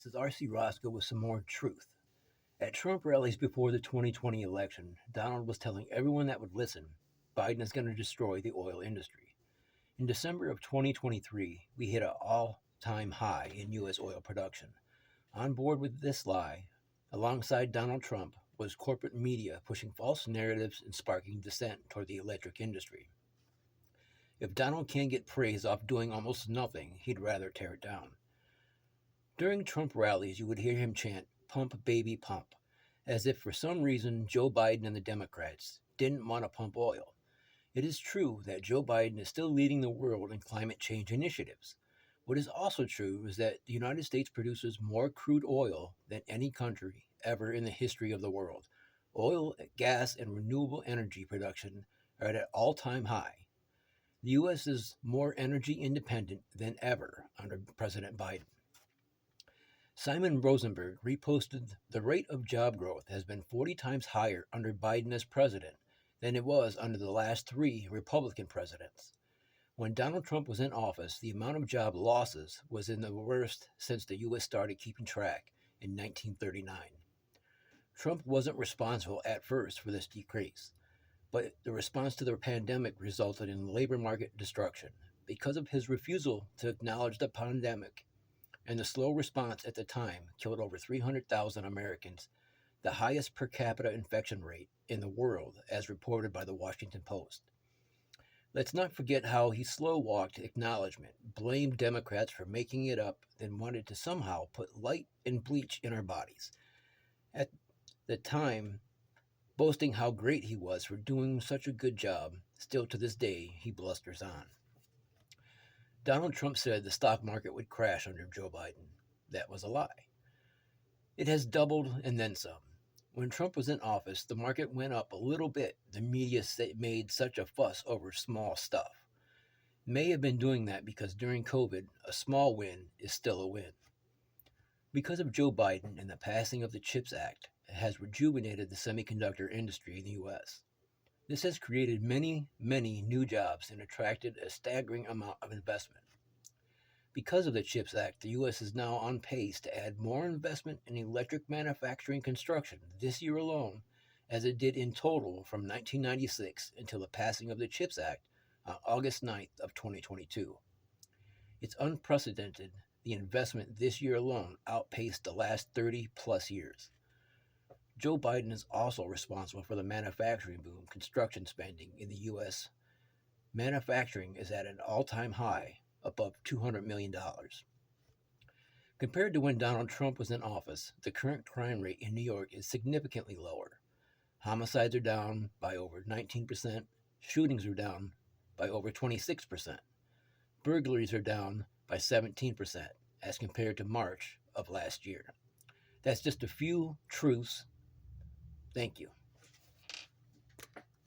This is RC Roscoe with some more truth. At Trump rallies before the 2020 election, Donald was telling everyone that would listen Biden is going to destroy the oil industry. In December of 2023, we hit an all time high in U.S. oil production. On board with this lie, alongside Donald Trump, was corporate media pushing false narratives and sparking dissent toward the electric industry. If Donald can't get praise off doing almost nothing, he'd rather tear it down. During Trump rallies, you would hear him chant, "Pump, baby, pump," as if for some reason Joe Biden and the Democrats didn't want to pump oil. It is true that Joe Biden is still leading the world in climate change initiatives. What is also true is that the United States produces more crude oil than any country ever in the history of the world. Oil, gas, and renewable energy production are at an all time high. The U.S. is more energy independent than ever under President Biden. Simon Rosenberg reposted the rate of job growth has been 40 times higher under Biden as president than it was under the last three Republican presidents. When Donald Trump was in office, the amount of job losses was in the worst since the U.S. started keeping track in 1939. Trump wasn't responsible at first for this decrease, but the response to the pandemic resulted in labor market destruction. Because of his refusal to acknowledge the pandemic, and the slow response at the time killed over 300,000 Americans, the highest per capita infection rate in the world, as reported by the Washington Post. Let's not forget how he slow walked acknowledgement, blamed Democrats for making it up, then wanted to somehow put light and bleach in our bodies. At the time, boasting how great he was for doing such a good job, still to this day, he blusters on. Donald Trump said the stock market would crash under Joe Biden. That was a lie. It has doubled and then some. When Trump was in office, the market went up a little bit. The media made such a fuss over small stuff. May have been doing that because during COVID, a small win is still a win. Because of Joe Biden and the passing of the CHIPS Act, it has rejuvenated the semiconductor industry in the U.S. This has created many, many new jobs and attracted a staggering amount of investment. Because of the CHIPS Act, the U.S. is now on pace to add more investment in electric manufacturing construction this year alone as it did in total from 1996 until the passing of the CHIPS Act on August 9th of 2022. It's unprecedented. The investment this year alone outpaced the last 30 plus years. Joe Biden is also responsible for the manufacturing boom construction spending in the U.S. Manufacturing is at an all-time high, above $200 million. Compared to when Donald Trump was in office, the current crime rate in New York is significantly lower. Homicides are down by over 19%, shootings are down by over 26%, burglaries are down by 17% as compared to March of last year. That's just a few truths. Thank you.